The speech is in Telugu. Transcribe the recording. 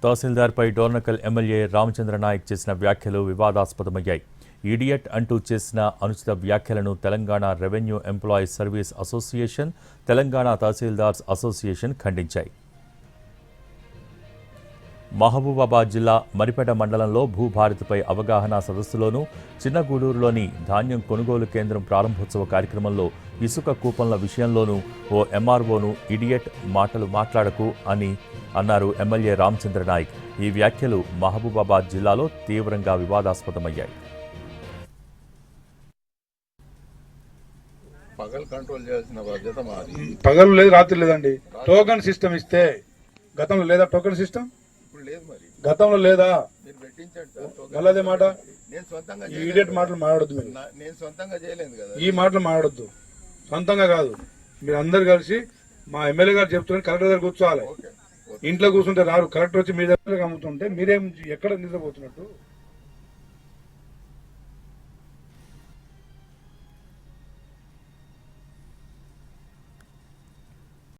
తహసీల్దార్పై డోర్నకల్ ఎమ్మెల్యే రామచంద్ర నాయక్ చేసిన వ్యాఖ్యలు వివాదాస్పదమయ్యాయి. ఈడియట్ అంటూ చేసిన అనుచిత వ్యాఖ్యలను Telangana revenue employees service association, Telangana Tahsildars association ఖండించాయి. మహబూబాబాద్ జిల్లా మరిపేట మండలంలో భూభారతిపై అవగాహన సదస్సులోనూ, చిన్నగూడూరులోని ధాన్యం కొనుగోలు కేంద్రం ప్రారంభోత్సవ కార్యక్రమంలో ఇసుక కూపన్ల విషయంలోనూ ఓ ఎంఆర్ఓను ఇడియట్ మాటలు మాట్లాడకు అని అన్నారు ఎమ్మెల్యే రామచంద్ర నాయక్. ఈ వ్యాఖ్యలు మహబూబాబాద్ జిల్లాలో తీవ్రంగా వివాదాస్పదమయ్యాయి. పగలు లేదు, రాత్రి లేదండి. టోకన్ సిస్టమ్ ఇస్తే గతంలో లేదా? టోకన్ సిస్టమ్ గతంలో లేదా? గలదే మాట. ఈ ఇడియట్ మాటలు మాట్లాడొద్దు. మీరు ఈ మాటలు మాట్లాడొద్దు. సొంతంగా కాదు, మీరు అందరు కలిసి మా ఎమ్మెల్యే గారు చెప్తున్నారు కలెక్టర్ దగ్గర కూర్చోవాలి. ఇంట్లో కూర్చుంటే రారు. కలెక్టర్ వచ్చి మీ దగ్గర అమ్ముతుంటే మీరేం ఎక్కడ నిద్రపోతున్నట్టు?